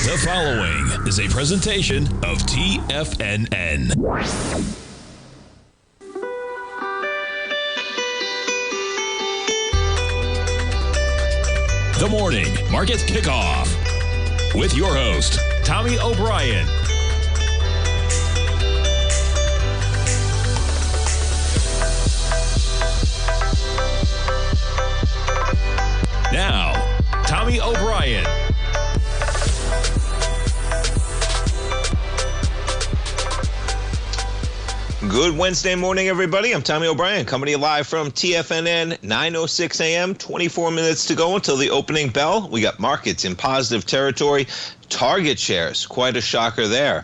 The following is a presentation of TFNN. The Morning Market Kickoff with your host, Tommy O'Brien. Now, Tommy O'Brien. Good Wednesday morning, everybody. I'm Tommy O'Brien, coming to you live from TFNN, 9:06 a.m., 24 minutes to go until the opening bell. We got markets in positive territory. Target shares, quite a shocker there.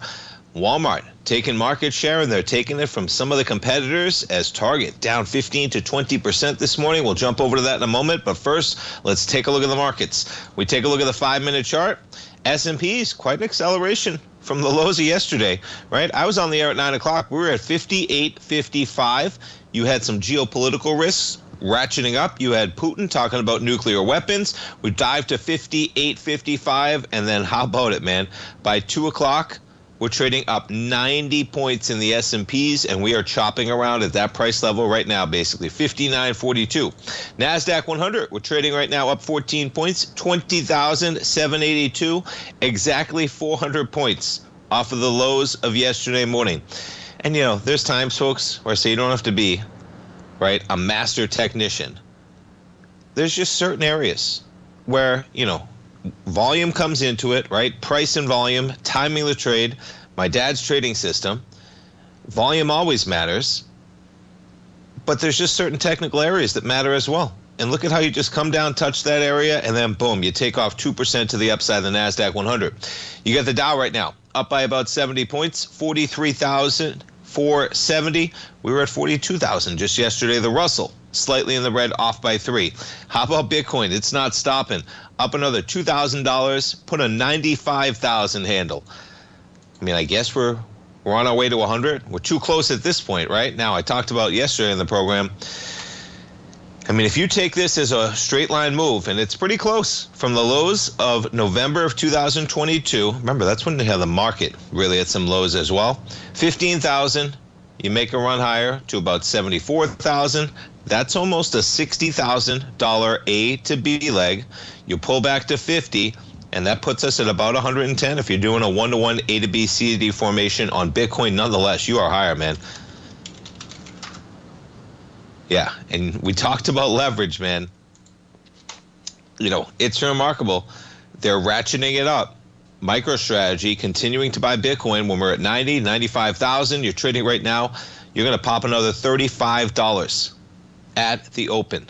Walmart taking market share, and they're taking it from some of the competitors as Target down 15 to 20% this morning. We'll jump over to that in a moment, but first, let's take a look at the markets. We take a look at the 5-minute chart. S&P's quite an acceleration from the lows of yesterday, right? I was on the air at 9 o'clock. We were at 58.55. You had some geopolitical risks ratcheting up. You had Putin talking about nuclear weapons. We dived to 58.55, and then how about it, man? By 2 o'clock, we're trading up 90 points in the S&Ps, and we are chopping around at that price level right now, basically 59.42. NASDAQ 100, we're trading right now up 14 points, 20,782, exactly 400 points off of the lows of yesterday morning. And, you know, there's times, folks, where I say you don't have to be, right, a master technician. There's just certain areas where, you know, volume comes into it, right? Price and volume, timing the trade, my dad's trading system. Volume always matters, but there's just certain technical areas that matter as well. And look at how you just come down, touch that area, and then boom, you take off 2% to the upside of the NASDAQ 100. You got the Dow right now, up by about 70 points, 43,470. We were at 42,000 just yesterday. The Russell, slightly in the red, off by 3. How about Bitcoin? It's not stopping. Up another $2,000, put a 95,000 handle. I mean, I guess we're on our way to 100. We're too close at this point, right? Now, I talked about yesterday in the program. I mean, if you take this as a straight line move, and it's pretty close from the lows of November of 2022. Remember, that's when they had the market really at some lows as well. 15,000. You make a run higher to about 74,000. That's almost a $60,000 A to B leg. You pull back to 50, and that puts us at about 110 if you're doing a one-to-one A to B, C to D formation on Bitcoin. Nonetheless, you are higher, man. Yeah, and we talked about leverage, man. You know, it's remarkable. They're ratcheting it up. MicroStrategy continuing to buy Bitcoin when we're at 90, 95,000. You're trading right now. You're going to pop another $35 at the open.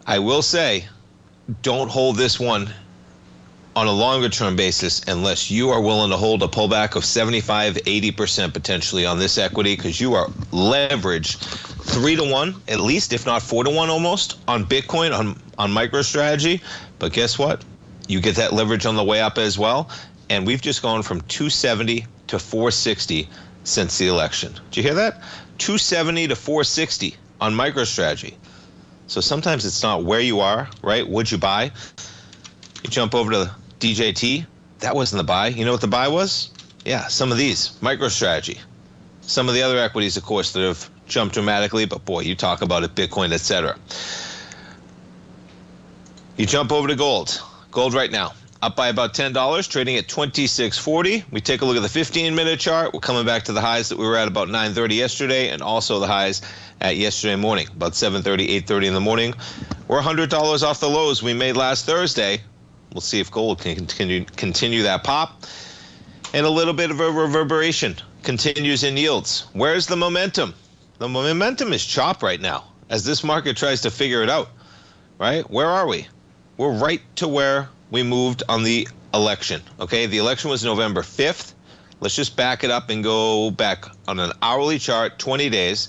I will say, don't hold this one on a longer term basis unless you are willing to hold a pullback of 75, 80% potentially on this equity, because you are leveraged 3-to-1 at least, if not 4-to-1 almost, on Bitcoin, on MicroStrategy. But guess what? You get that leverage on the way up as well. And we've just gone from 270 to 460 since the election. Did you hear that? 270 to 460 on MicroStrategy. So sometimes it's not where you are, right? Would you buy? You jump over to DJT. That wasn't the buy. You know what the buy was? Yeah, some of these. MicroStrategy. Some of the other equities, of course, that have jumped dramatically. But boy, you talk about it, Bitcoin, etc. You jump over to gold. Gold right now, up by about $10, trading at $26.40. We take a look at the 15-minute chart. We're coming back to the highs that we were at about 9:30 yesterday, and also the highs at yesterday morning, about 7:30, 8:30 in the morning. We're $100 off the lows we made last Thursday. We'll see if gold can continue that pop. And a little bit of a reverberation continues in yields. Where's the momentum? The momentum is chopped right now as this market tries to figure it out, right? Where are we? We're right to where we moved on the election, okay? The election was November 5th. Let's just back it up and go back on an hourly chart, 20 days.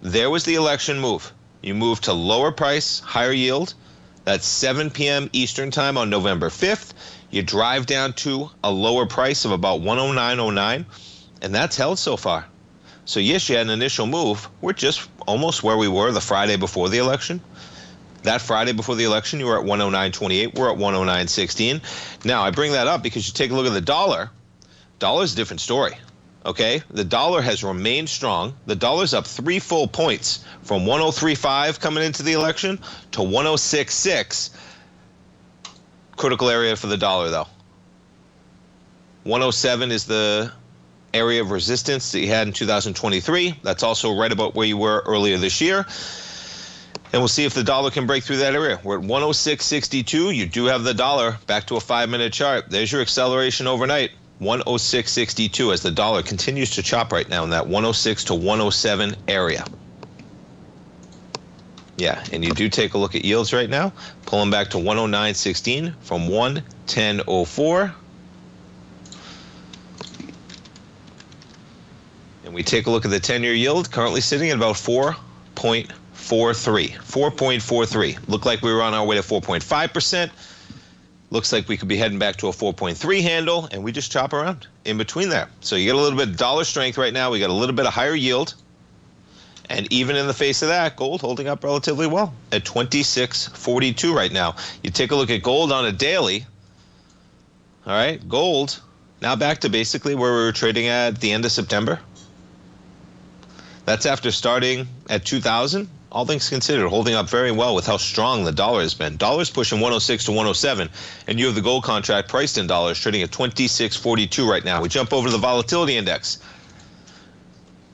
There was the election move. You moved to lower price, higher yield. That's 7 p.m. Eastern time on November 5th. You drive down to a lower price of about 109.09, and that's held so far. So yes, you had an initial move. We're just almost where we were the Friday before the election. That Friday before the election, you were at 109.28. We're at 109.16. Now, I bring that up because you take a look at the dollar. Dollar's a different story, okay? The dollar has remained strong. The dollar's up 3 full points from 103.5 coming into the election to 106.6. Critical area for the dollar, though. 107 is the area of resistance that you had in 2023. That's also right about where you were earlier this year. And we'll see if the dollar can break through that area. We're at 106.62. You do have the dollar back to a 5-minute chart. There's your acceleration overnight. 106.62 as the dollar continues to chop right now in that 106 to 107 area. Yeah, and you do take a look at yields right now. Pulling back to 109.16 from 110.04. And we take a look at the 10-year yield, currently sitting at about 4.43. Looked like we were on our way to 4.5%. Looks like we could be heading back to a 4.3 handle, and we just chop around in between there. So you get a little bit of dollar strength right now. We got a little bit of higher yield. And even in the face of that, gold holding up relatively well at 26.42 right now. You take a look at gold on a daily. All right, gold now back to basically where we were trading at the end of September. That's after starting at 2,000. All things considered, holding up very well with how strong the dollar has been. Dollar's pushing 106 to 107, and you have the gold contract priced in dollars trading at 26.42 right now. We jump over to the volatility index.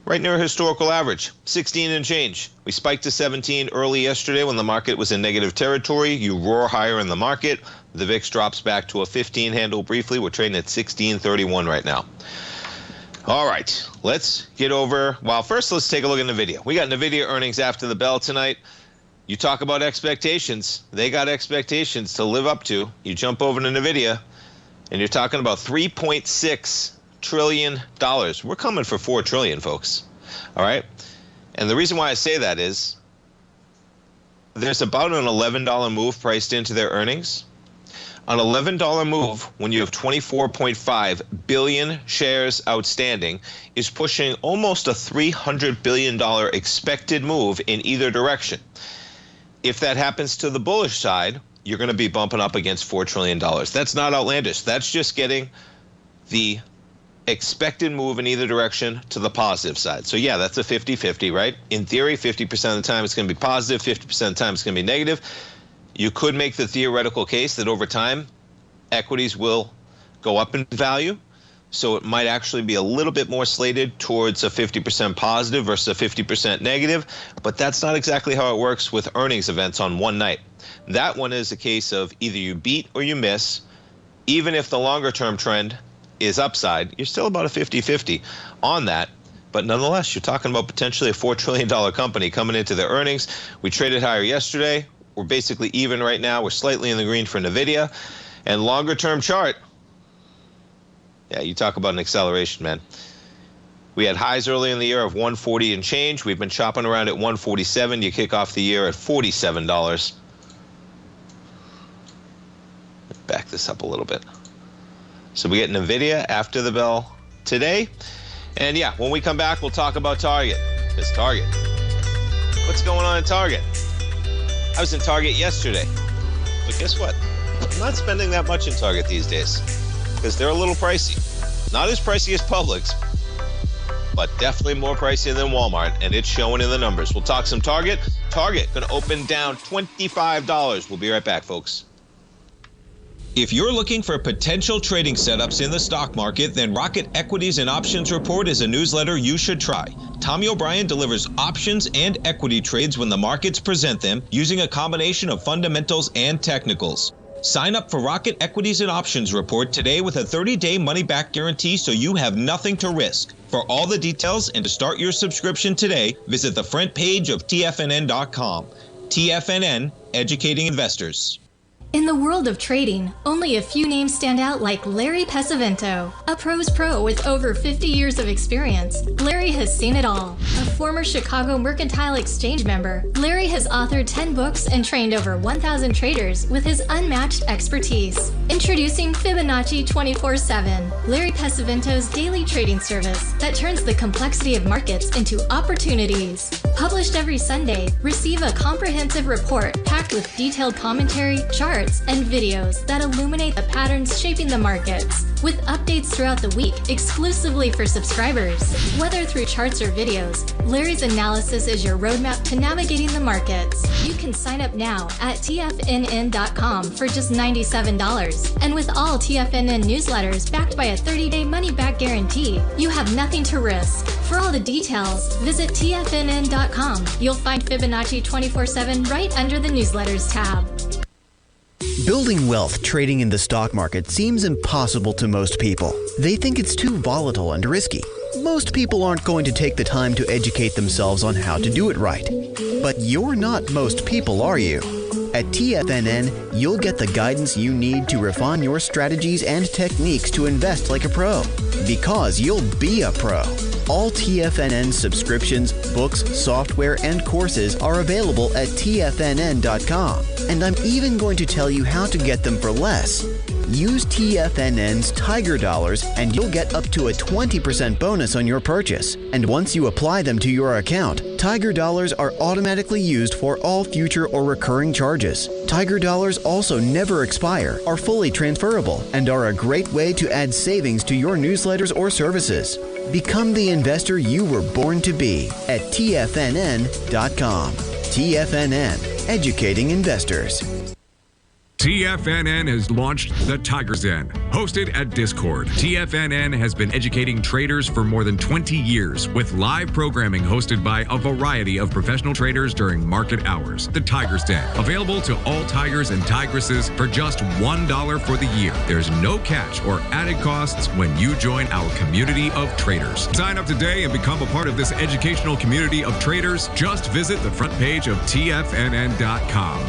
Right near a historical average, 16 and change. We spiked to 17 early yesterday when the market was in negative territory. You roar higher in the market. The VIX drops back to a 15 handle briefly. We're trading at 16.31 right now. All right, let's get over. Well, first, let's take a look at NVIDIA. We got NVIDIA earnings after the bell tonight. You talk about expectations. They got expectations to live up to. You jump over to NVIDIA, and you're talking about $3.6 trillion. We're coming for $4 trillion, folks. All right? And the reason why I say that is there's about an $11 move priced into their earnings. An $11 move when you have 24.5 billion shares outstanding is pushing almost a $300 billion expected move in either direction. If that happens to the bullish side, you're going to be bumping up against $4 trillion. That's not outlandish. That's just getting the expected move in either direction to the positive side. So yeah, that's a 50-50, right? In theory, 50% of the time it's going to be positive, 50% of the time it's going to be negative. You could make the theoretical case that over time, equities will go up in value. So it might actually be a little bit more slated towards a 50% positive versus a 50% negative. But that's not exactly how it works with earnings events on one night. That one is a case of either you beat or you miss. Even if the longer term trend is upside, you're still about a 50-50 on that. But nonetheless, you're talking about potentially a $4 trillion company coming into their earnings. We traded higher yesterday. We're basically even right now. We're slightly in the green for NVIDIA. And longer term chart, yeah, you talk about an acceleration, man. We had highs early in the year of 140 and change. We've been chopping around at 147. You kick off the year at $47. Back this up a little bit. So we get NVIDIA after the bell today. And yeah, when we come back, we'll talk about Target. Because Target, what's going on in Target? I was in Target yesterday, but guess what? I'm not spending that much in Target these days because they're a little pricey. Not as pricey as Publix, but definitely more pricey than Walmart, and it's showing in the numbers. We'll talk some Target. Target going to open down $25. We'll be right back, folks. If you're looking for potential trading setups in the stock market, then Rocket Equities and Options Report is a newsletter you should try. Tommy O'Brien delivers options and equity trades when the markets present them using a combination of fundamentals and technicals. Sign up for Rocket Equities and Options Report today with a 30-day money-back guarantee so you have nothing to risk. For all the details and to start your subscription today, visit the front page of TFNN.com. TFNN, educating investors. In the world of trading, only a few names stand out like Larry Pesavento. A pro's pro with over 50 years of experience, Larry has seen it all. A former Chicago Mercantile Exchange member, Larry has authored 10 books and trained over 1,000 traders with his unmatched expertise. Introducing Fibonacci 24/7, Larry Pesavento's daily trading service that turns the complexity of markets into opportunities. Published every Sunday, receive a comprehensive report packed with detailed commentary, charts, and videos that illuminate the patterns shaping the markets, with updates throughout the week exclusively for subscribers. Whether through charts or videos, Larry's analysis is your roadmap to navigating the markets. You can sign up now at TFNN.com for just $97. And with all TFNN newsletters backed by a 30-day money-back guarantee, you have nothing to risk. For all the details, visit TFNN.com. You'll find Fibonacci 24/7 right under the newsletters tab. Building wealth trading in the stock market seems impossible to most people. They think it's too volatile and risky. Most people aren't going to take the time to educate themselves on how to do it right. But you're not most people, are you? At TFNN, you'll get the guidance you need to refine your strategies and techniques to invest like a pro. Because you'll be a pro. All TFNN subscriptions, books, software, and courses are available at TFNN.com. And I'm even going to tell you how to get them for less. Use TFNN's Tiger Dollars and you'll get up to a 20% bonus on your purchase. And once you apply them to your account, Tiger Dollars are automatically used for all future or recurring charges. Tiger Dollars also never expire, are fully transferable, and are a great way to add savings to your newsletters or services. Become the investor you were born to be at TFNN.com. TFNN, educating investors. TFNN has launched the Tiger's Den, hosted at Discord. TFNN has been educating traders for more than 20 years with live programming hosted by a variety of professional traders during market hours. The Tiger's Den, available to all tigers and tigresses for just $1 for the year. There's no catch or added costs when you join our community of traders. Sign up today and become a part of this educational community of traders. Just visit the front page of TFNN.com.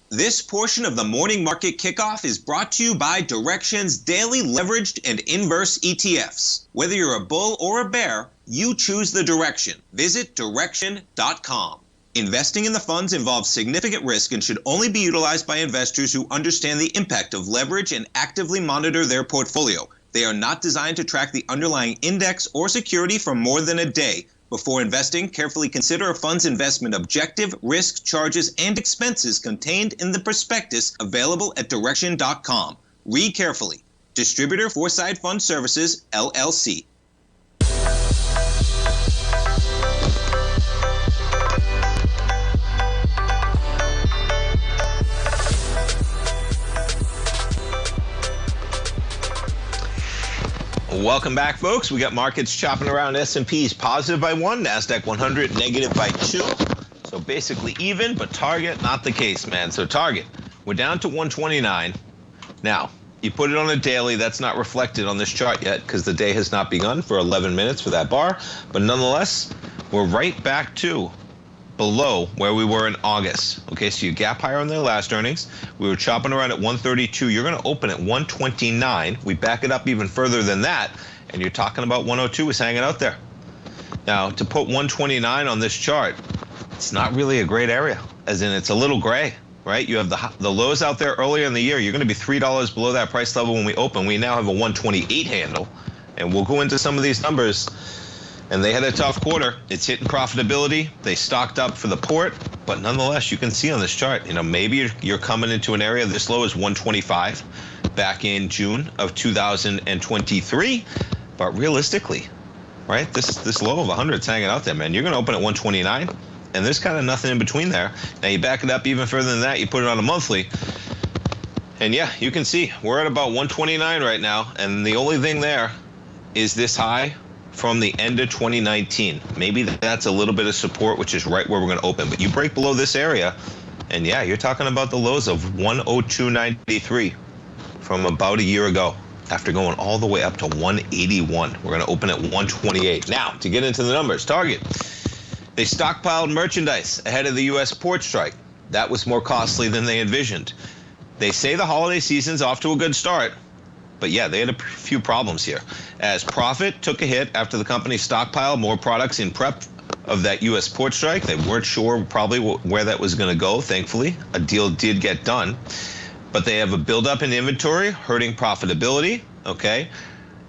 This portion of the Morning Market Kickoff is brought to you by Direxion's daily leveraged and inverse ETFs. Whether you're a bull or a bear, you choose the direction. Visit Direxion.com. Investing in the funds involves significant risk and should only be utilized by investors who understand the impact of leverage and actively monitor their portfolio. They are not designed to track the underlying index or security for more than a day. Before investing, carefully consider a fund's investment objective, risk, charges, and expenses contained in the prospectus available at Direxion.com. Read carefully. Distributor Foreside Fund Services, LLC. Welcome back, folks. We got markets chopping around. S&P's positive by 1, NASDAQ 100 negative by 2. So basically even, but Target, not the case, man. So Target, we're down to 129. Now, you put it on a daily, that's not reflected on this chart yet because the day has not begun for 11 minutes for that bar. But nonetheless, we're right back to below where we were in August. Okay, so you gap higher on their last earnings. We were chopping around at 132. You're going to open at 129. We back it up even further than that, and you're talking about 102 is hanging out there. Now, to put 129 on this chart, it's not really a great area, as in it's a little gray, right? You have the lows out there earlier in the year. You're going to be $3 below that price level when we open. We now have a 128 handle, and we'll go into some of these numbers. And they had a tough quarter. It's hitting profitability. They stocked up for the port, but nonetheless, you can see on this chart, you know, maybe you're coming into an area this low is 125 back in June of 2023. But realistically, right, this low of 100 is hanging out there, man. You're going to open at 129, and there's kind of nothing in between there. Now you back it up even further than that. You put it on a monthly, and yeah, you can see we're at about 129 right now, and the only thing there is this high from the end of 2019. Maybe that's a little bit of support, which is right where we're going to open. But you break below this area, and yeah, you're talking about the lows of 102.93 from about a year ago after going all the way up to 181. We're going to open at 128. Now, to get into the numbers, Target, they stockpiled merchandise ahead of the U.S. port strike. That was more costly than they envisioned. They say the holiday season's off to a good start, but yeah, they had a few problems here. As profit took a hit after the company stockpiled more products in prep of that U.S. port strike. They weren't sure probably where that was going to go. Thankfully, a deal did get done. But they have a buildup in inventory, hurting profitability, okay?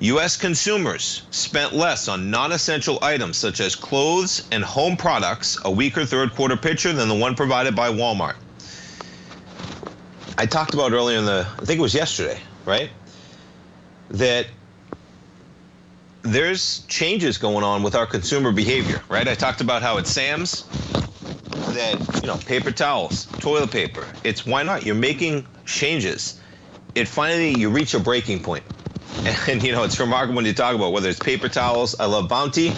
U.S. consumers spent less on non-essential items such as clothes and home products, a weaker third quarter picture than the one provided by Walmart. I talked about earlier I think it was yesterday, right? That there's changes going on with our consumer behavior, right? I talked about how at Sam's that, paper towels, toilet paper, it's why not? You're making changes. You reach a breaking point. And, it's remarkable when you talk about whether it's paper towels. I love Bounty.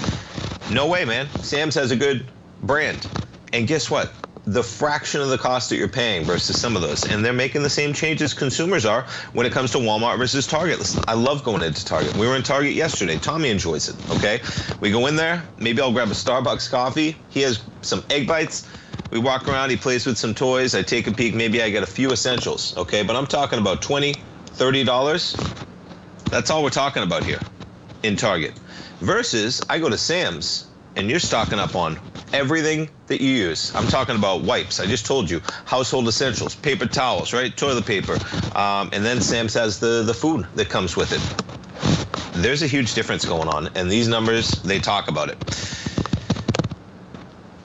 No way, man. Sam's has a good brand. And guess what? The fraction of the cost that you're paying versus some of those. And they're making the same changes consumers are when it comes to Walmart versus Target. Listen, I love going into Target. We were in Target yesterday. Tommy enjoys it, okay? We go in there. Maybe I'll grab a Starbucks coffee. He has some egg bites. We walk around. He plays with some toys. I take a peek. Maybe I get a few essentials, okay? But I'm talking about $20, $30. That's all we're talking about here in Target. Versus, I go to Sam's, and you're stocking up on everything that you use. I'm talking about wipes. I just told you. Household essentials, paper towels, right? Toilet paper. And then Sam's has the food that comes with it. There's a huge difference going on, and these numbers, they talk about it.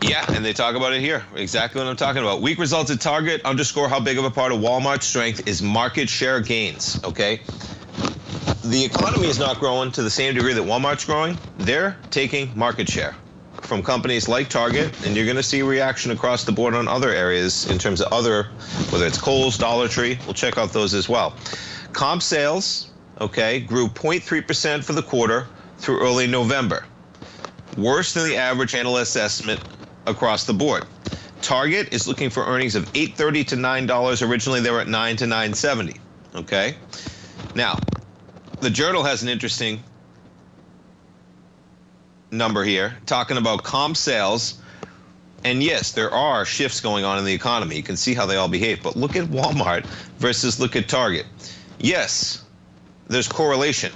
Yeah, and they talk about it here. Exactly what I'm talking about. Weak results at Target underscore how big of a part of Walmart's strength is market share gains, okay? The economy is not growing to the same degree that Walmart's growing. They're taking market share from companies like Target, and you're going to see reaction across the board on other areas in terms of whether it's Kohl's, Dollar Tree. We'll check out those as well. Comp sales, okay, grew 0.3% for the quarter through early November. Worse than the average analyst estimate across the board. Target is looking for earnings of $8.30 to $9. Originally, they were at $9 to $9.70, okay? Now, the Journal has an interesting number here, talking about comp sales. And yes, there are shifts going on in the economy. You can see how they all behave. But look at Walmart versus look at Target. Yes, there's correlation.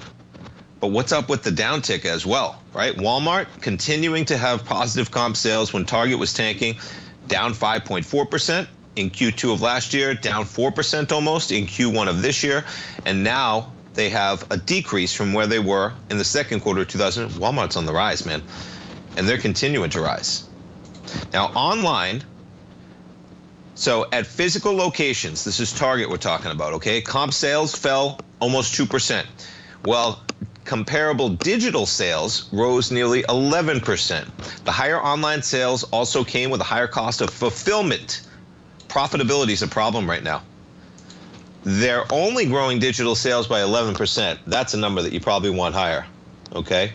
But what's up with the downtick as well, right? Walmart continuing to have positive comp sales when Target was tanking, down 5.4% in Q2 of last year, down 4% almost in Q1 of this year. And now they have a decrease from where they were in the second quarter of 2000. Walmart's on the rise, man. And they're continuing to rise. Now, online, so at physical locations, this is Target we're talking about, okay? Comp sales fell almost 2%. Well, comparable digital sales rose nearly 11%. The higher online sales also came with a higher cost of fulfillment. Profitability is a problem right now. They're only growing digital sales by 11%. That's a number that you probably want higher, okay?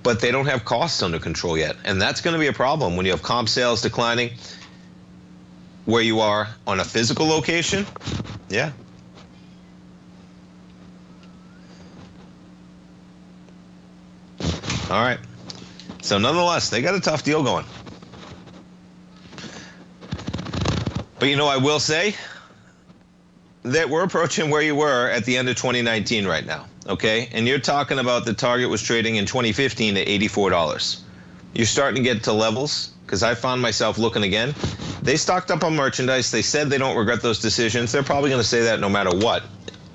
But they don't have costs under control yet. And that's going to be a problem when you have comp sales declining where you are on a physical location. Yeah. All right. So nonetheless, they got a tough deal going. But I will say that we're approaching where you were at the end of 2019 right now, okay? And you're talking about the Target was trading in 2015 at $84. You're starting to get to levels, because I found myself looking again. They stocked up on merchandise. They said they don't regret those decisions. They're probably going to say that no matter what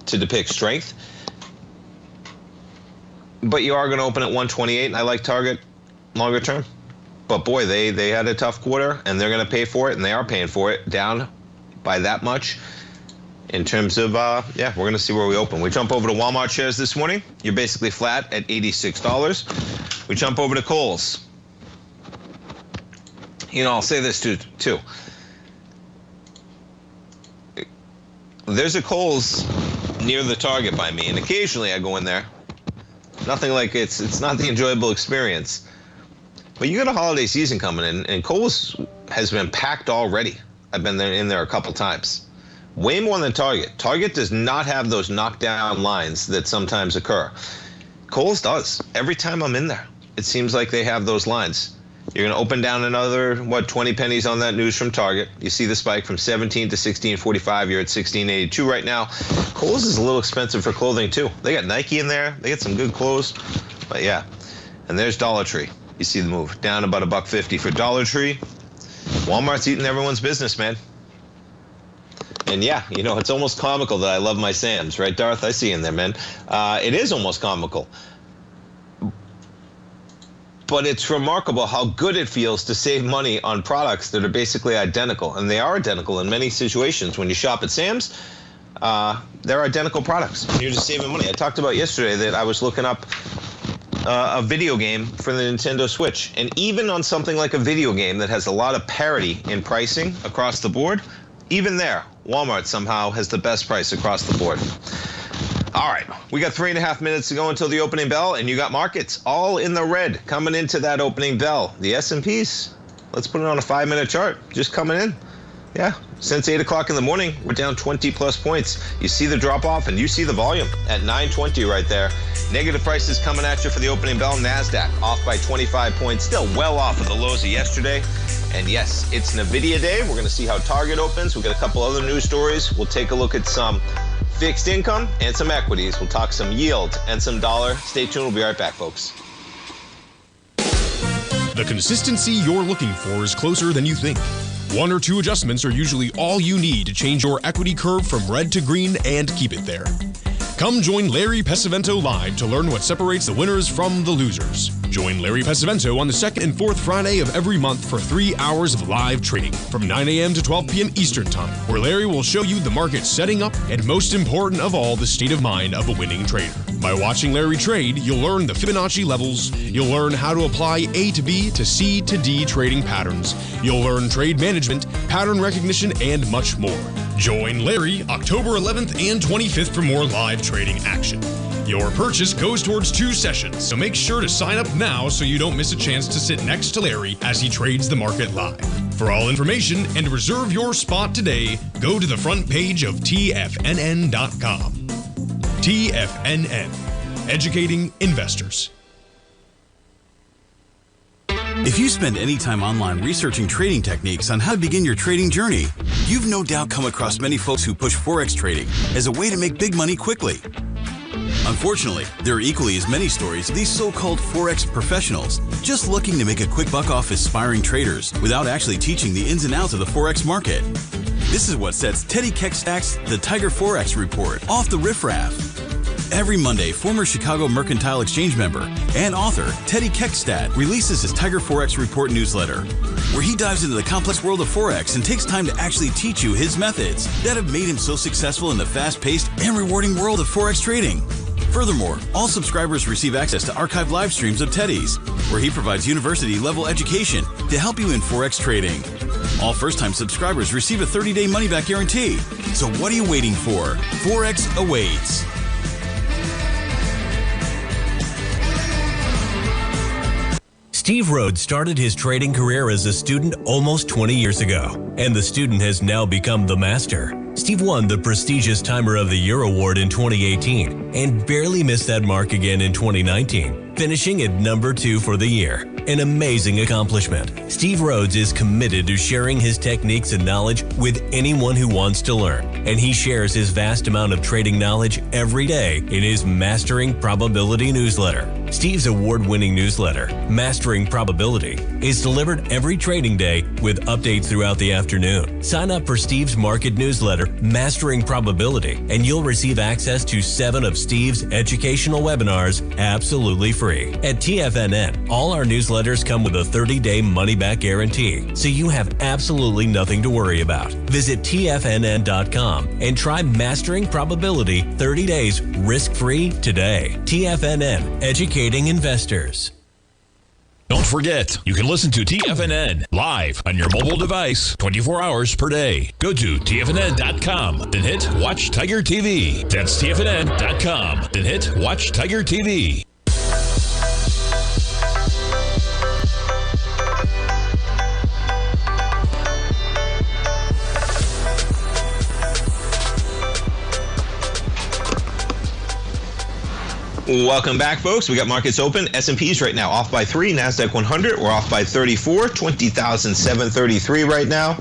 to depict strength. But you are going to open at 128, and I like Target longer term. But boy, they had a tough quarter, and they're going to pay for it, and they are paying for it, down by that much. In terms of, we're going to see where we open. We jump over to Walmart shares this morning. You're basically flat at $86. We jump over to Kohl's. I'll say this too. There's a Kohl's near the Target by me, and occasionally I go in there. Nothing like it's not the enjoyable experience. But you got a holiday season coming in, and Kohl's has been packed already. I've been in there a couple times. Way more than Target. Target does not have those knockdown lines that sometimes occur. Kohl's does. Every time I'm in there, it seems like they have those lines. You're going to open down another, 20 pennies on that news from Target. You see the spike from 17 to 16.45. You're at 16.82 right now. Kohl's is a little expensive for clothing, too. They got Nike in there. They got some good clothes. But, yeah. And there's Dollar Tree. You see the move. Down about $1.50 for Dollar Tree. Walmart's eating everyone's business, man. And, yeah, it's almost comical that I love my Sam's, right, Darth? I see in there, man. It is almost comical. But it's remarkable how good it feels to save money on products that are basically identical. And they are identical in many situations. When you shop at Sam's, they're identical products. You're just saving money. I talked about yesterday that I was looking up a video game for the Nintendo Switch. And even on something like a video game that has a lot of parity in pricing across the board, even there, Walmart somehow has the best price across the board. All right, we got 3.5 minutes to go until the opening bell, and you got markets all in the red coming into that opening bell. The S&Ps, let's put it on a 5-minute chart, just coming in. Yeah, since 8 o'clock in the morning, we're down 20-plus points. You see the drop-off, and you see the volume at 920 right there. Negative prices coming at you for the opening bell. NASDAQ off by 25 points, still well off of the lows of yesterday. And yes, it's NVIDIA day. We're going to see how Target opens. We've got a couple other news stories. We'll take a look at some fixed income and some equities. We'll talk some yield and some dollar. Stay tuned. We'll be right back, folks. The consistency you're looking for is closer than you think. 1 or 2 adjustments are usually all you need to change your equity curve from red to green and keep it there. Come join Larry Pesavento live to learn what separates the winners from the losers. Join Larry Pesavento on the 2nd and 4th Friday of every month for 3 hours of live trading from 9 a.m. to 12 p.m. Eastern Time, where Larry will show you the market setting up and, most important of all, the state of mind of a winning trader. By watching Larry trade, you'll learn the Fibonacci levels, you'll learn how to apply A to B to C to D trading patterns, you'll learn trade management, pattern recognition, and much more. Join Larry October 11th and 25th for more live trading action. Your purchase goes towards 2 sessions, so make sure to sign up now so you don't miss a chance to sit next to Larry as he trades the market live. For all information and reserve your spot today, go to the front page of TFNN.com. TFNN, educating investors. If you spend any time online researching trading techniques on how to begin your trading journey, you've no doubt come across many folks who push Forex trading as a way to make big money quickly. Unfortunately, there are equally as many stories of these so-called Forex professionals just looking to make a quick buck off aspiring traders without actually teaching the ins and outs of the Forex market. This is what sets Teddy Keckstad's The Tiger Forex Report off the riffraff. Every Monday, former Chicago Mercantile Exchange member and author Teddy Keckstad releases his Tiger Forex Report newsletter, where he dives into the complex world of Forex and takes time to actually teach you his methods that have made him so successful in the fast-paced and rewarding world of Forex trading. Furthermore, all subscribers receive access to archived live streams of Teddy's, where he provides university-level education to help you in Forex trading. All first-time subscribers receive a 30-day money-back guarantee. So what are you waiting for? Forex awaits. Steve Rhodes started his trading career as a student almost 20 years ago, and the student has now become the master. Steve won the prestigious Timer of the Year award in 2018 and barely missed that mark again in 2019, finishing at number 2 for the year. An amazing accomplishment. Steve Rhodes is committed to sharing his techniques and knowledge with anyone who wants to learn, and he shares his vast amount of trading knowledge every day in his Mastering Probability newsletter. Steve's award-winning newsletter, Mastering Probability, is delivered every trading day with updates throughout the afternoon. Sign up for Steve's market newsletter, Mastering Probability, and you'll receive access to 7 of Steve's educational webinars absolutely free. At TFNN, all our newsletters come with a 30-day money-back guarantee, so you have absolutely nothing to worry about. Visit TFNN.com and try Mastering Probability 30 days risk-free today. TFNN, educating investors. Don't forget, you can listen to TFNN live on your mobile device 24 hours per day. Go to TFNN.com, then hit Watch Tiger TV. That's TFNN.com, then hit Watch Tiger TV. Welcome back, folks. We got markets open. S&P's right now off by 3. NASDAQ 100, we're off by 34. 20,733 right now.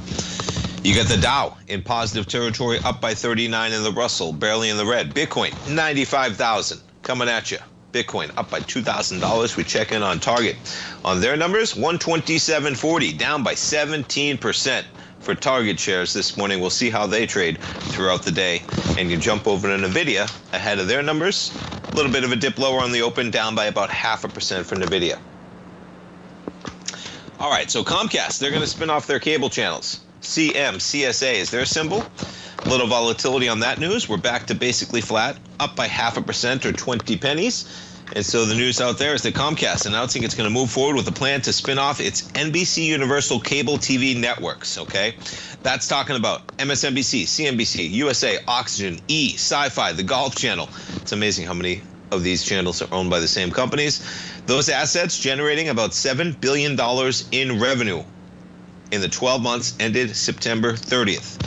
You got the Dow in positive territory, up by 39, and the Russell barely in the red. Bitcoin, 95,000 coming at you. Bitcoin up by $2,000. We check in on Target. On their numbers, 127.40, down by 17%. For Target shares this morning. We'll see how they trade throughout the day. And you jump over to NVIDIA ahead of their numbers. A little bit of a dip lower on the open, down by about 0.5% for NVIDIA. All right, so Comcast, they're going to spin off their cable channels. CMCSA is their symbol. A little volatility on that news. We're back to basically flat, up by 0.5% or 20 pennies. And so the news out there is that Comcast announcing it's going to move forward with a plan to spin off its NBC Universal cable TV networks, okay? That's talking about MSNBC, CNBC, USA, Oxygen, E, Sci-Fi, the Golf Channel. It's amazing how many of these channels are owned by the same companies. Those assets generating about $7 billion in revenue in the 12 months ended September 30th.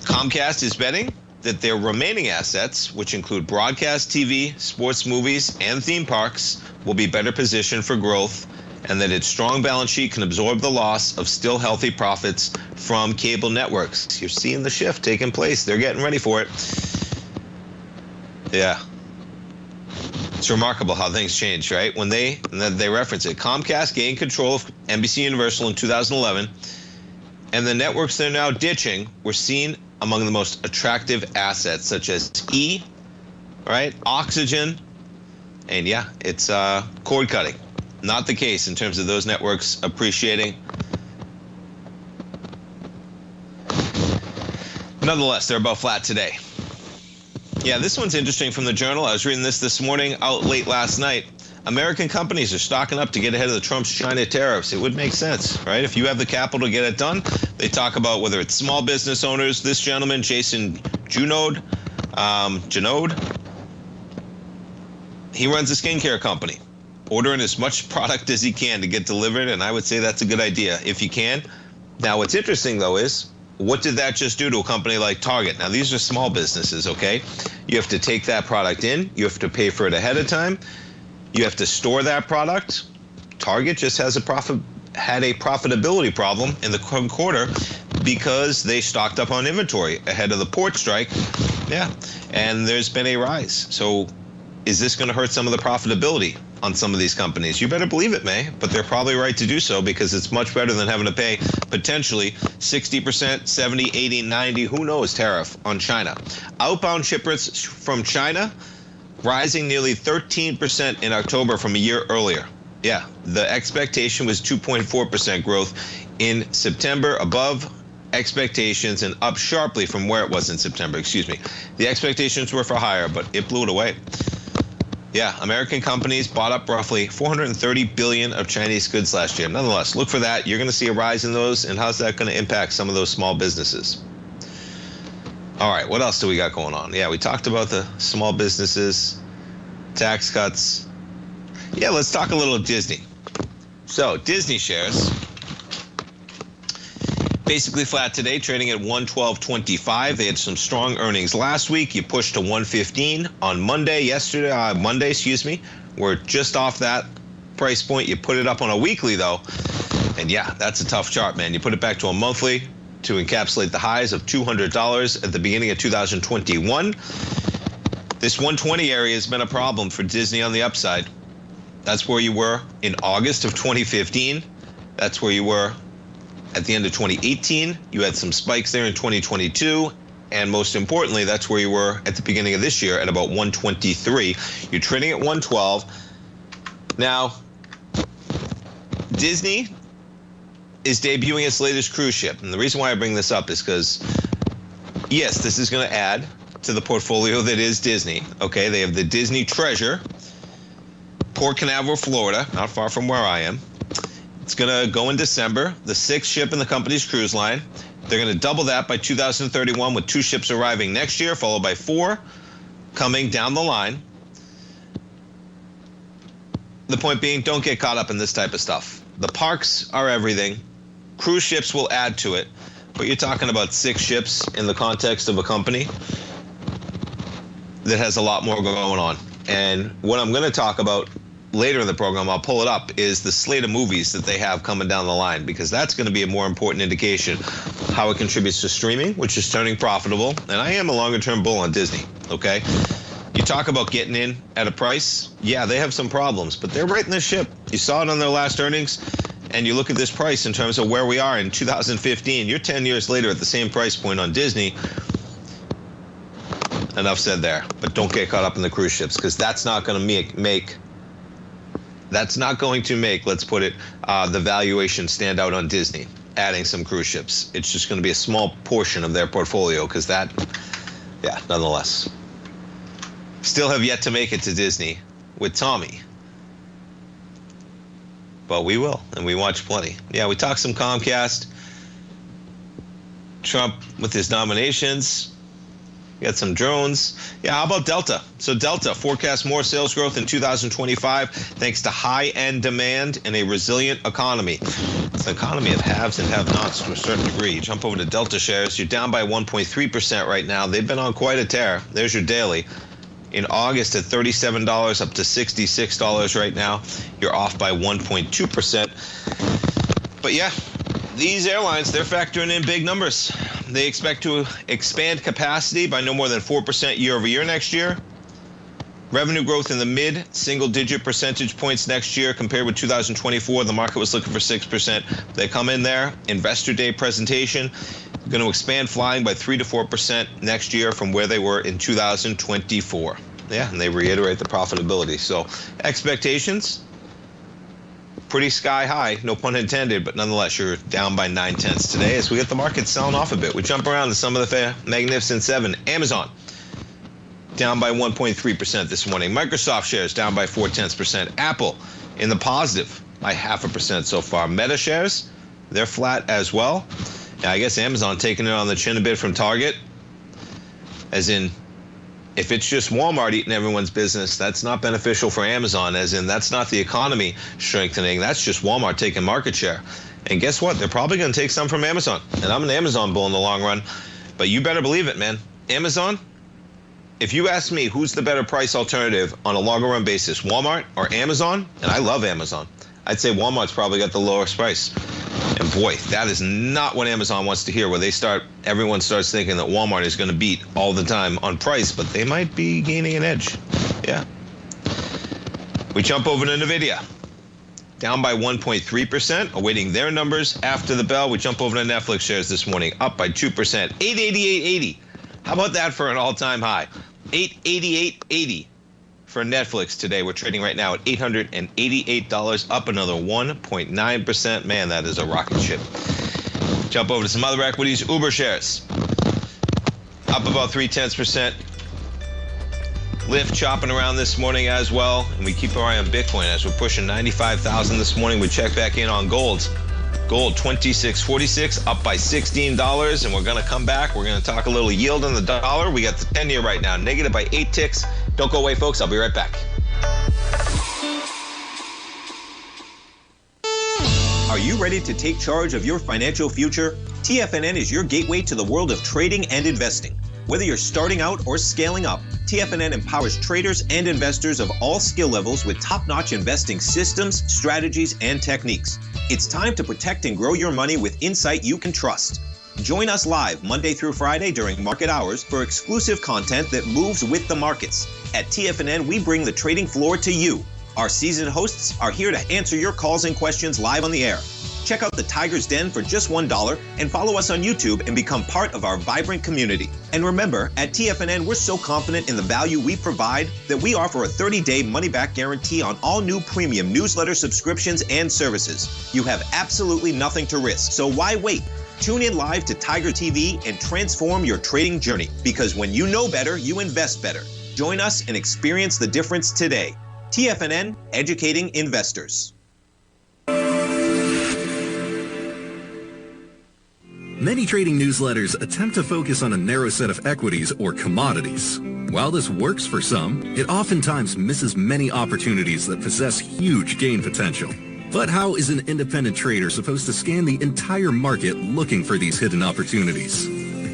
Comcast is betting that their remaining assets, which include broadcast TV, sports movies, and theme parks, will be better positioned for growth, and that its strong balance sheet can absorb the loss of still healthy profits from cable networks. You're seeing the shift taking place. They're getting ready for it. Yeah. It's remarkable how things change, right? When they reference it. Comcast gained control of NBC Universal in 2011, and the networks they're now ditching were seen among the most attractive assets, such as E, right, Oxygen, and yeah, it's cord cutting. Not the case in terms of those networks appreciating. Nonetheless, they're about flat today. Yeah, this one's interesting from the Journal. I was reading this morning, out late last night. American companies are stocking up to get ahead of the Trump's China tariffs. It would make sense, right? If you have the capital to get it done, they talk about whether it's small business owners. This gentleman, Jason Junod, he runs a skincare company, ordering as much product as he can to get delivered, and I would say that's a good idea if you can. Now, what's interesting, though, is what did that just do to a company like Target? Now, these are small businesses, okay? You have to take that product in. You have to pay for it ahead of time. You have to store that product. Target just had a profitability problem in the quarter because they stocked up on inventory ahead of the port strike. Yeah, and there's been a rise. So is this going to hurt some of the profitability on some of these companies? You better believe it may, but they're probably right to do so because it's much better than having to pay potentially 60%, 70, 80, 90, who knows, tariff on China. Outbound shipments from China rising nearly 13% in October from a year earlier. Yeah, the expectation was 2.4% growth in September, above expectations and up sharply from where it was in September, excuse me. The expectations were for higher, but it blew it away. Yeah, American companies bought up roughly $430 billion of Chinese goods last year. Nonetheless, look for that. You're going to see a rise in those, and how's that going to impact some of those small businesses? All right, what else do we got going on? Yeah, we talked about the small businesses, tax cuts. Yeah, let's talk a little Disney. So, Disney shares basically flat today, trading at 112.25. They had some strong earnings last week. You pushed to 115 on Monday. We're just off that price point. You put it up on a weekly, though. And yeah, that's a tough chart, man. You put it back to a monthly to encapsulate the highs of $200 at the beginning of 2021. This 120 area has been a problem for Disney on the upside. That's where you were in August of 2015. That's where you were at the end of 2018. You had some spikes there in 2022. And most importantly, that's where you were at the beginning of this year at about 123. You're trading at 112. Now, Disney is debuting its latest cruise ship. And the reason why I bring this up is because, yes, this is going to add to the portfolio that is Disney. Okay, they have the Disney Treasure, Port Canaveral, Florida, not far from where I am. It's going to go in December, the 6th ship in the company's cruise line. They're going to double that by 2031 with 2 ships arriving next year, followed by 4 coming down the line. The point being, don't get caught up in this type of stuff. The parks are everything. Cruise ships will add to it. But you're talking about 6 ships in the context of a company that has a lot more going on. And what I'm going to talk about later in the program, I'll pull it up, is the slate of movies that they have coming down the line, because that's going to be a more important indication how it contributes to streaming, which is turning profitable. And I am a longer-term bull on Disney, okay? You talk about getting in at a price. Yeah, they have some problems, but they're righting the ship. You saw it on their last earnings, and you look at this price in terms of where we are in 2015. You're 10 years later at the same price point on Disney. Enough said there. But don't get caught up in the cruise ships, because that's not going to make let's put it, the valuation stand out on Disney, adding some cruise ships. It's just going to be a small portion of their portfolio, because that, yeah, nonetheless. Still have yet to make it to Disney with Tommy. But we will, and we watch plenty. Yeah, we talked some Comcast. Trump with his nominations. We got some drones. Yeah, how about Delta? So Delta forecasts more sales growth in 2025 thanks to high-end demand and a resilient economy. It's an economy of haves and have-nots to a certain degree. You jump over to Delta shares. You're down by 1.3% right now. They've been on quite a tear. There's your daily. In August at $37 up to $66 right now. You're off by 1.2%. But yeah, these airlines, they're factoring in big numbers. They expect to expand capacity by no more than 4% year over year next year. Revenue growth in the mid-single-digit percentage points next year compared with 2024. The market was looking for 6%. They come in there, Investor Day presentation, going to expand flying by 3 to 4% next year from where they were in 2024. Yeah, and they reiterate the profitability. So expectations, pretty sky high, no pun intended, but nonetheless, you're down by 9/10 today as we get the market selling off a bit. We jump around to some of the Magnificent Seven. Amazon, down by 1.3% this morning. Microsoft shares down by 0.4%. Apple in the positive by 0.5% so far. Meta shares, they're flat as well. Now, I guess Amazon taking it on the chin a bit from Target, as in, if it's just Walmart eating everyone's business, that's not beneficial for Amazon, as in that's not the economy strengthening. That's just Walmart taking market share. And guess what? They're probably going to take some from Amazon. And I'm an Amazon bull in the long run. But you better believe it, man. Amazon, if you ask me who's the better price alternative on a longer run basis, Walmart or Amazon, and I love Amazon, I'd say Walmart's probably got the lowest price. And boy, that is not what Amazon wants to hear, where everyone starts thinking that Walmart is going to beat all the time on price, but they might be gaining an edge. Yeah. We jump over to NVIDIA, down by 1.3%, awaiting their numbers after the bell. We jump over to Netflix shares this morning, up by 2%, 888.80. How about that for an all-time high? 888.80. For Netflix today, we're trading right now at $888, up another 1.9%. Man, that is a rocket ship. Jump over to some other equities. Uber shares up about 0.3%. Lyft chopping around this morning as well, and we keep our eye on Bitcoin as we're pushing 95,000 this morning. We check back in on gold. Gold 26.46, up by $16, and we're going to come back. We're going to talk a little yield on the dollar. We got the 10-year right now, negative by 8 ticks. Don't go away, folks. I'll be right back. Are you ready to take charge of your financial future? TFNN is your gateway to the world of trading and investing. Whether you're starting out or scaling up, TFNN empowers traders and investors of all skill levels with top-notch investing systems, strategies, and techniques. It's time to protect and grow your money with insight you can trust. Join us live Monday through Friday during market hours for exclusive content that moves with the markets. At TFNN, we bring the trading floor to you. Our seasoned hosts are here to answer your calls and questions live on the air. Check out the Tiger's Den for just $1 and follow us on YouTube and become part of our vibrant community. And remember, at TFNN, we're so confident in the value we provide that we offer a 30-day money-back guarantee on all new premium newsletter subscriptions and services. You have absolutely nothing to risk, so why wait? Tune in live to Tiger TV and transform your trading journey, because when you know better, you invest better. Join us and experience the difference today. TFNN, educating investors. Many trading newsletters attempt to focus on a narrow set of equities or commodities. While this works for some, it oftentimes misses many opportunities that possess huge gain potential. But how is an independent trader supposed to scan the entire market looking for these hidden opportunities?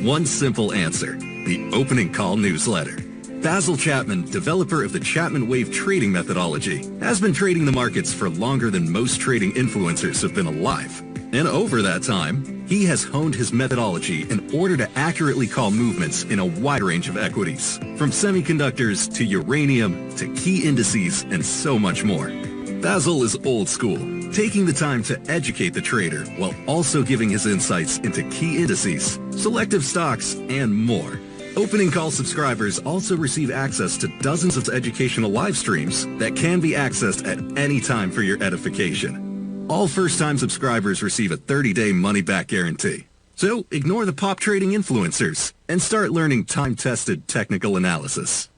One simple answer: the Opening Call newsletter. Basil Chapman, developer of the Chapman Wave trading methodology, has been trading the markets for longer than most trading influencers have been alive. And over that time, he has honed his methodology in order to accurately call movements in a wide range of equities, from semiconductors to uranium to key indices and so much more. Basil is old school, taking the time to educate the trader while also giving his insights into key indices, selective stocks, and more. Opening call subscribers also receive access to dozens of educational live streams that can be accessed at any time for your edification. All first-time subscribers receive a 30-day money-back guarantee. So ignore the pop trading influencers and start learning time-tested technical analysis.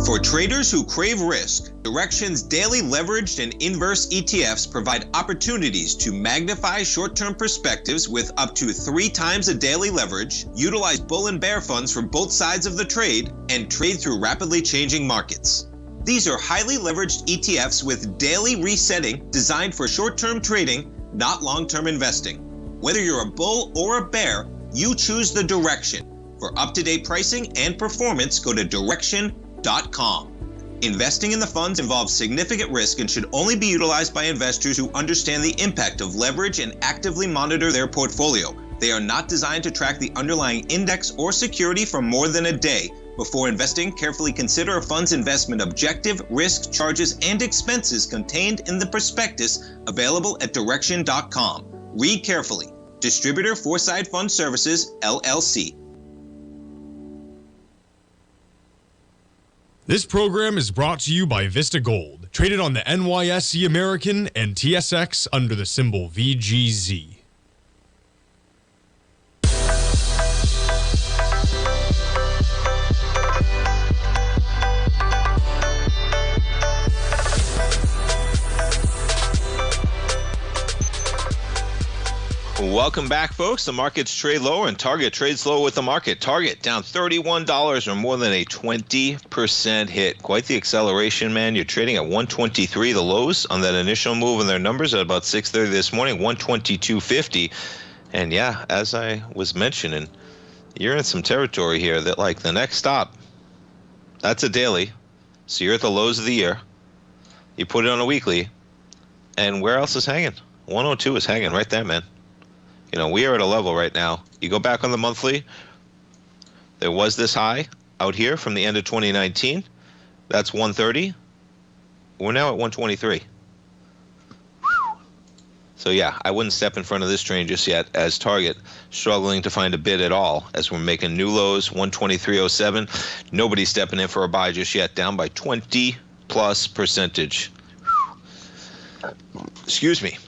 For traders who crave risk, Direxion's daily leveraged and inverse ETFs provide opportunities to magnify short-term perspectives with up to 3 times a daily leverage, utilize bull and bear funds from both sides of the trade, and trade through rapidly changing markets. These are highly leveraged ETFs with daily resetting designed for short-term trading, not long-term investing. Whether you're a bull or a bear, you choose the Direxion. For up-to-date pricing and performance, go to Direxion.com. Investing in the funds involves significant risk and should only be utilized by investors who understand the impact of leverage and actively monitor their portfolio. They are not designed to track the underlying index or security for more than a day. Before investing, carefully consider a fund's investment objective, risk, charges, and expenses contained in the prospectus available at Direxion.com. Read carefully. Distributor Foreside Fund Services, LLC. This program is brought to you by Vista Gold, traded on the NYSE American and TSX under the symbol VGZ. Welcome back, folks. The markets trade lower and Target trades lower with the market. Target down $31 or more than a 20% hit. Quite the acceleration, man. You're trading at 123. The lows on that initial move in their numbers at about 6:30 this morning, 122.50. And yeah, as I was mentioning, you're in some territory here that like the next stop, that's a daily. So you're at the lows of the year. You put it on a weekly. And where else is hanging? 102 is hanging right there, man. You know, we are at a level right now. You go back on the monthly, there was this high out here from the end of 2019. That's 130. We're now at 123. So yeah, I wouldn't step in front of this train just yet as Target struggling to find a bid at all as we're making new lows, 123.07. Nobody's stepping in for a buy just yet, down by 20+%. Excuse me.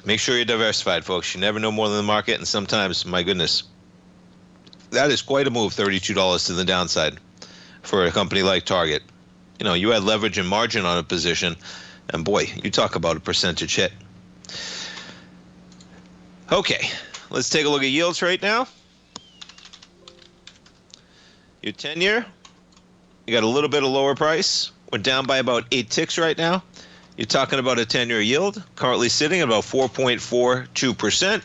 Make sure you're diversified, folks. You never know more than the market, and sometimes, my goodness, that is quite a move, $32 to the downside for a company like Target. You know, you had leverage and margin on a position, and boy, you talk about a percentage hit. Okay, let's take a look at yields right now. Your 10-year, you got a little bit of lower price. We're down by about 8 ticks right now. You're talking about a 10-year yield, currently sitting at about 4.42%.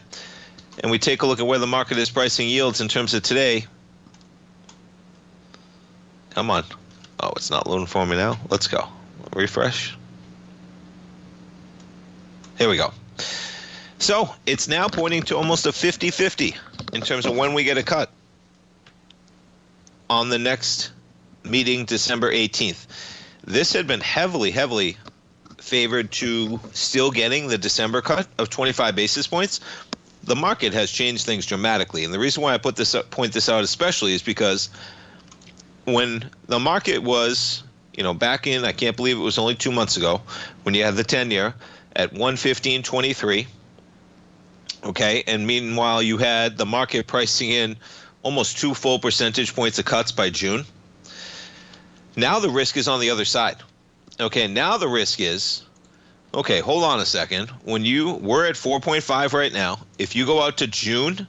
And we take a look at where the market is pricing yields in terms of today. Come on. Oh, it's not loading for me now. Let's go. Refresh. Here we go. So it's now pointing to almost a 50-50 in terms of when we get a cut on the next meeting, December 18th. This had been heavily favored to still getting the December cut of 25 basis points. The market has changed things dramatically. And the reason why I point this out especially is because when the market was, you know, back in, I can't believe it was only 2 months ago, when you had the 10-year at 115.23, okay, and meanwhile you had the market pricing in almost 2 full percentage points of cuts by June. Now the risk is on the other side. Okay, now the risk is, okay, hold on a second. When we're at 4.5 right now. If you go out to June,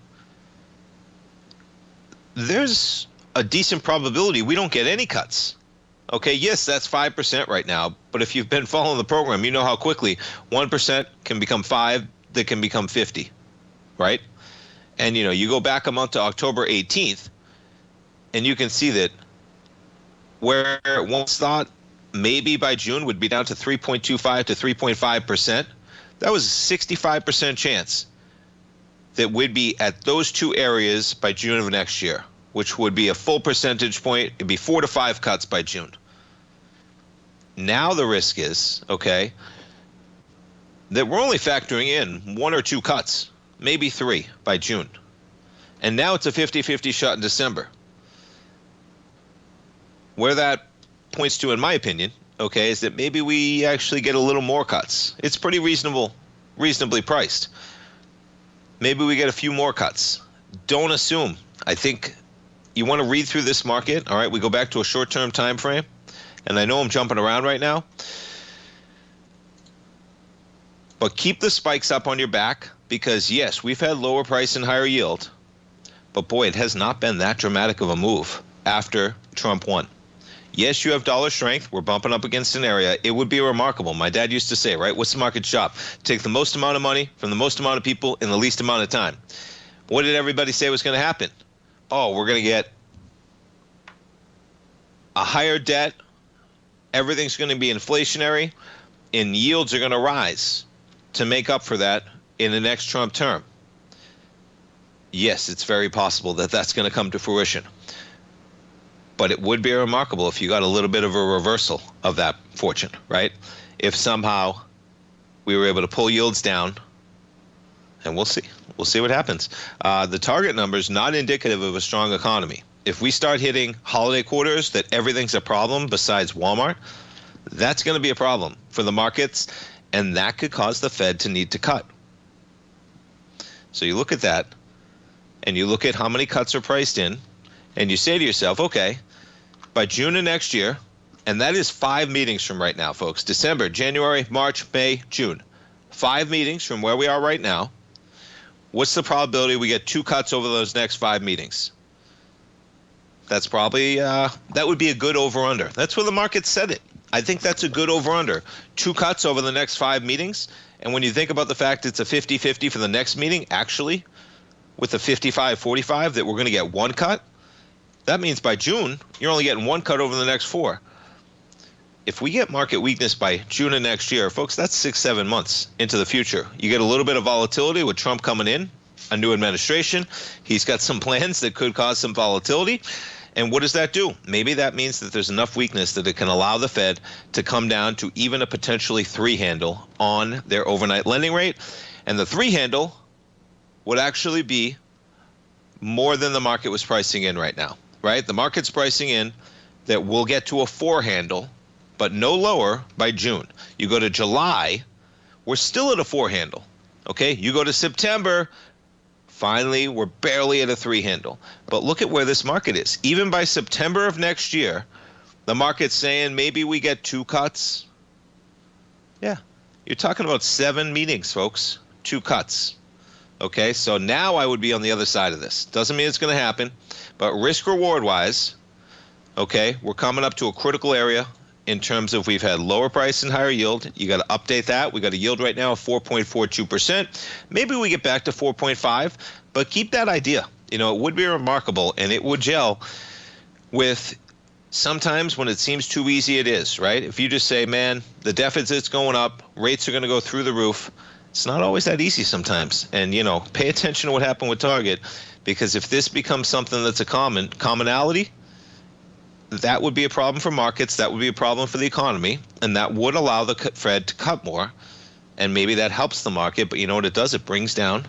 there's a decent probability we don't get any cuts. Okay, yes, that's 5% right now. But if you've been following the program, you know how quickly 1% can become 5, that can become 50, right? And, you know, you go back a month to October 18th, and you can see that where it once thought maybe by June would be down to 3.25 to 3.5%, that was a 65% chance that we'd be at those two areas by June of next year, which would be a full percentage point. It'd be 4 to 5 cuts by June. Now the risk is, okay, that we're only factoring in 1 or 2 cuts, maybe 3 by June. And now it's a 50-50 shot in December. Where that points to, in my opinion, okay, is that maybe we actually get a little more cuts. It's pretty reasonably priced. Maybe we get a few more cuts. Don't assume. I think you want to read through this market. All right, we go back to a short-term time frame. And I know I'm jumping around right now. But keep the spikes up on your back because, yes, we've had lower price and higher yield. But, boy, it has not been that dramatic of a move after Trump won. Yes, you have dollar strength. We're bumping up against an area. It would be remarkable. My dad used to say, right, what's the market job? Take the most amount of money from the most amount of people in the least amount of time. What did everybody say was going to happen? Oh, we're going to get a higher debt. Everything's going to be inflationary, and yields are going to rise to make up for that in the next Trump term. Yes, it's very possible that that's going to come to fruition. But it would be remarkable if you got a little bit of a reversal of that fortune, right? If somehow we were able to pull yields down, and we'll see. We'll see what happens. The target number is not indicative of a strong economy. If we start hitting holiday quarters that everything's a problem besides Walmart, that's going to be a problem for the markets, and that could cause the Fed to need to cut. So you look at that, and you look at how many cuts are priced in, and you say to yourself, okay, by June of next year, and that is 5 meetings from right now, folks. December, January, March, May, June. 5 meetings from where we are right now. What's the probability we get 2 cuts over those next 5 meetings? That's probably, that would be a good over-under. That's where the market said it. I think that's a good over-under. 2 cuts over the next 5 meetings. And when you think about the fact it's a 50-50 for the next meeting, actually, with the 55-45 that we're going to get 1 cut, that means by June, you're only getting 1 cut over the next 4. If we get market weakness by June of next year, folks, that's 6-7 months into the future. You get a little bit of volatility with Trump coming in, a new administration. He's got some plans that could cause some volatility. And what does that do? Maybe that means that there's enough weakness that it can allow the Fed to come down to even a potentially 3 handle on their overnight lending rate. And the 3 handle would actually be more than the market was pricing in right now, right? The market's pricing in that we'll get to a 4 handle, but no lower by June. You go to July, we're still at a 4 handle, okay? You go to September, finally, we're barely at a 3 handle. But look at where this market is. Even by September of next year, the market's saying maybe we get 2 cuts. Yeah, you're talking about 7 meetings, folks, 2 cuts. Okay, so now I would be on the other side of this. Doesn't mean it's going to happen, but risk-reward-wise, okay, we're coming up to a critical area in terms of we've had lower price and higher yield. You got to update that. We got a yield right now of 4.42%. Maybe we get back to 4.5, but keep that idea. You know, it would be remarkable, and it would gel with sometimes when it seems too easy, it is, right? If you just say, man, the deficit's going up, rates are going to go through the roof, it's not always that easy sometimes. And, you know, pay attention to what happened with Target, because if this becomes something that's a commonality, that would be a problem for markets, that would be a problem for the economy, and that would allow the Fed to cut more, and maybe that helps the market. But you know what it does? It brings down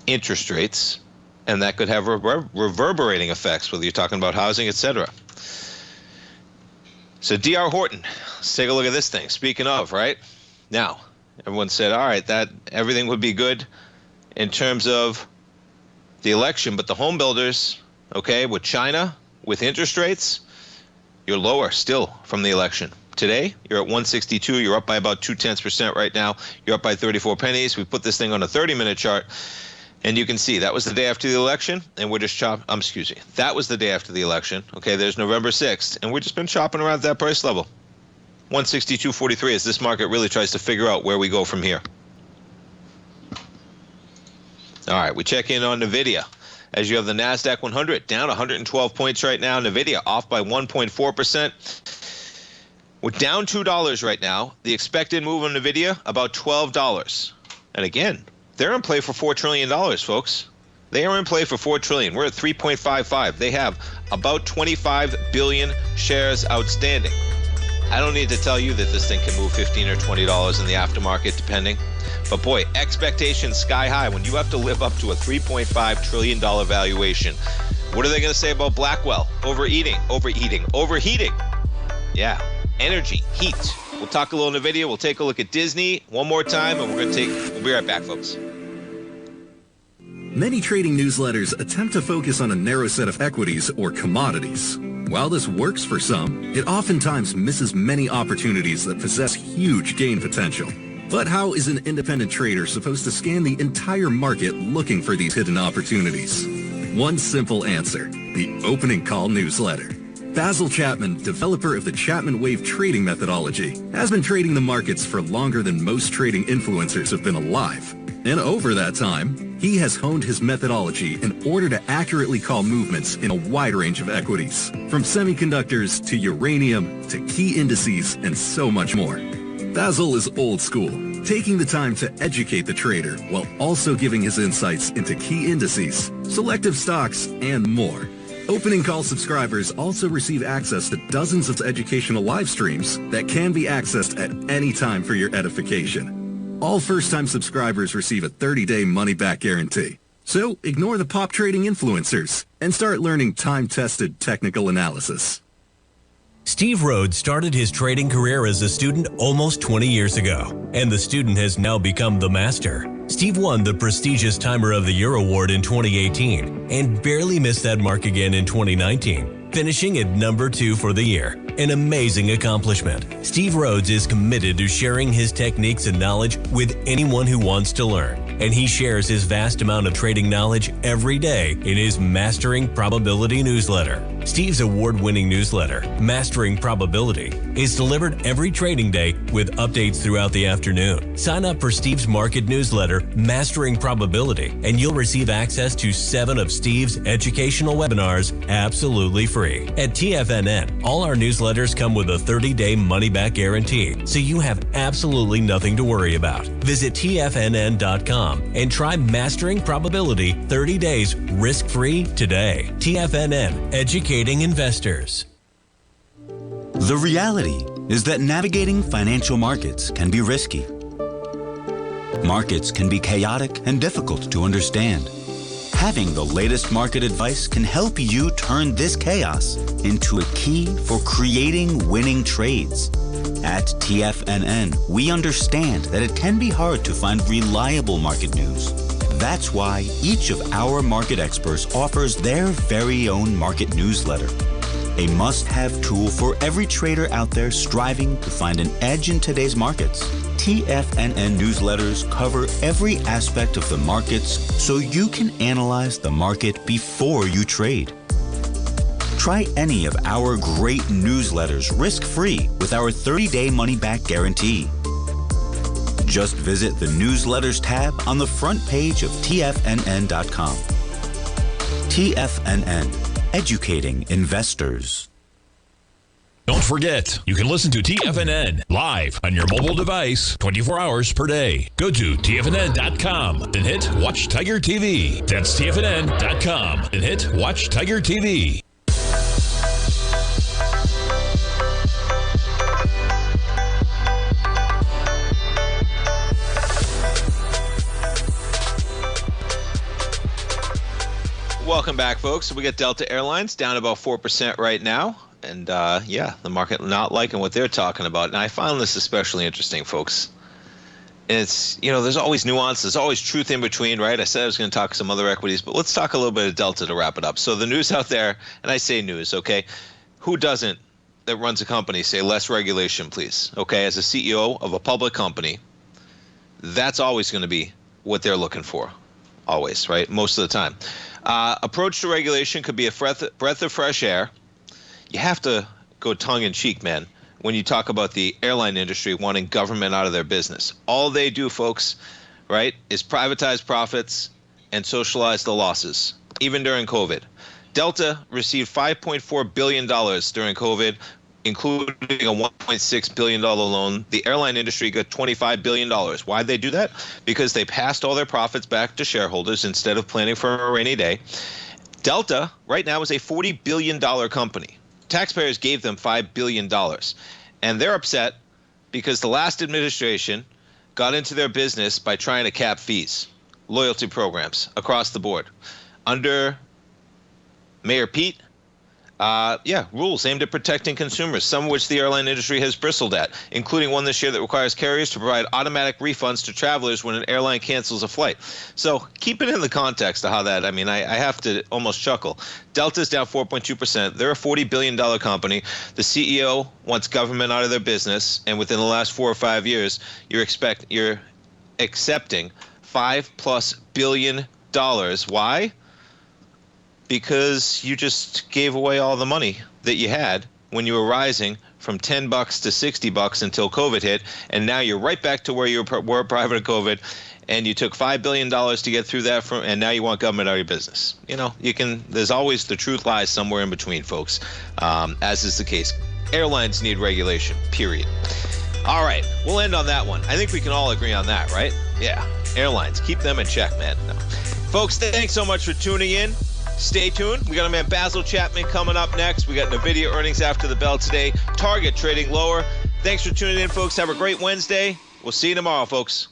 interest rates, and that could have reverberating effects, whether you're talking about housing, etc. So D.R. Horton, let's take a look at this thing. Speaking of, right? Now, everyone said, all right, that everything would be good in terms of the election, but the home builders, okay, with China, with interest rates, you're lower still from the election. Today, you're at 162. You're up by about 0.2% right now. You're up by 34 pennies. We put this thing on a 30-minute chart, and you can see that was the day after the election, and we're just that was the day after the election. Okay, there's November 6th, and we've just been chopping around that price level. 162.43 as this market really tries to figure out where we go from here. All right, we check in on NVIDIA. as you have the NASDAQ 100 down 112 points right now. NVIDIA off by 1.4%. We're down $2 right now. The expected move on NVIDIA, about $12. And again, they're in play for $4 trillion, folks. They are in play for $4 trillion. We're at 3.55. They have about 25 billion shares outstanding. I don't need to tell you that this thing can move $15 or $20 in the aftermarket, depending. But boy, expectations sky high when you have to live up to a $3.5 trillion valuation. What are they going to say about Blackwell? Overheating. Yeah, energy, heat. We'll talk a little NVIDIA. We'll take a look at Disney one more time, and we'll be right back, folks. Many trading newsletters attempt to focus on a narrow set of equities or commodities. While this works for some, it oftentimes misses many opportunities that possess huge gain potential. But how is an independent trader supposed to scan the entire market looking for these hidden opportunities? One simple answer: the opening call newsletter. Basil Chapman, developer of the Chapman Wave trading methodology, has been trading the markets for longer than most trading influencers have been alive. And over that time, he has honed his methodology in order to accurately call movements in a wide range of equities, from semiconductors to uranium to key indices and so much more. Basil is old school, taking the time to educate the trader while also giving his insights into key indices, selective stocks, and more. Opening call subscribers also receive access to dozens of educational live streams that can be accessed at any time for your edification. All first-time subscribers receive a 30-day money-back guarantee. So ignore the pop trading influencers and start learning time-tested technical analysis. Steve Rhodes started his trading career as a student almost 20 years ago, and the student has now become the master. Steve won the prestigious Timer of the Year award in 2018 and barely missed that mark again in 2019, finishing at number 2 for the year. An amazing accomplishment. Steve Rhodes is committed to sharing his techniques and knowledge with anyone who wants to learn, and he shares his vast amount of trading knowledge every day in his Mastering Probability newsletter. Steve's award-winning newsletter, Mastering Probability, is delivered every trading day with updates throughout the afternoon. Sign up for Steve's market newsletter, Mastering Probability, and you'll receive access to 7 of Steve's educational webinars absolutely free. At TFNN, all our newsletters come with a 30-day money-back guarantee, so you have absolutely nothing to worry about. Visit TFNN.com and try Mastering Probability 30 days risk-free today. TFNN, educating investors. The reality is that navigating financial markets can be risky. Markets can be chaotic and difficult to understand. Having the latest market advice can help you turn this chaos into a key for creating winning trades. At TFNN, we understand that it can be hard to find reliable market news. That's why each of our market experts offers their very own market newsletter, a must-have tool for every trader out there striving to find an edge in today's markets. TFNN newsletters cover every aspect of the markets so you can analyze the market before you trade. Try any of our great newsletters risk-free with our 30-day money-back guarantee. Just visit the Newsletters tab on the front page of TFNN.com. TFNN, educating investors. Don't forget, you can listen to TFNN live on your mobile device 24 hours per day. Go to TFNN.com, then hit Watch Tiger TV. That's TFNN.com, then hit Watch Tiger TV. Welcome back, folks. So we got Delta Airlines down about 4% right now. And yeah, the market not liking what they're talking about. And I found this especially interesting, folks. It's, you know, there's always nuance. There's always truth in between, right? I said I was going to talk some other equities, but let's talk a little bit of Delta to wrap it up. So the news out there, and I say news, okay? Who doesn't that runs a company say less regulation, please? Okay, as a CEO of a public company, that's always going to be what they're looking for. Always, right? Most of the time. Approach to regulation could be a breath of fresh air. You have to go tongue-in-cheek, man, when you talk about the airline industry wanting government out of their business. All they do, folks, right, is privatize profits and socialize the losses. even during COVID. Delta received $5.4 billion during COVID, including a $1.6 billion loan. The airline industry got $25 billion. Why'd they do that? Because they passed all their profits back to shareholders instead of planning for a rainy day. Delta right now is a $40 billion company. Taxpayers gave them $5 billion. And they're upset because the last administration got into their business by trying to cap fees, loyalty programs across the board. Under Mayor Pete, rules aimed at protecting consumers, some of which the airline industry has bristled at, including one this year that requires carriers to provide automatic refunds to travelers when an airline cancels a flight. So keep it in the context of how that, I have to almost chuckle. Delta's down 4.2%. They're a $40 billion company. The CEO wants government out of their business, and within the last 4 or 5 years, you're accepting $5+ billion. Why? Because you just gave away all the money that you had when you were rising from $10 to $60 until COVID hit, and now you're right back to where you were prior to COVID, and you took $5 billion to get through that, and now you want government out of your business. There's always the truth lies somewhere in between, folks, as is the case. Airlines need regulation, period. All right, we'll end on that one. I think we can all agree on that, right? Yeah, airlines, keep them in check, man. No. Folks, thanks so much for tuning in. Stay tuned. We got our man Basil Chapman coming up next. We got NVIDIA earnings after the bell today. Target trading lower. Thanks for tuning in, folks. Have a great Wednesday. We'll see you tomorrow, folks.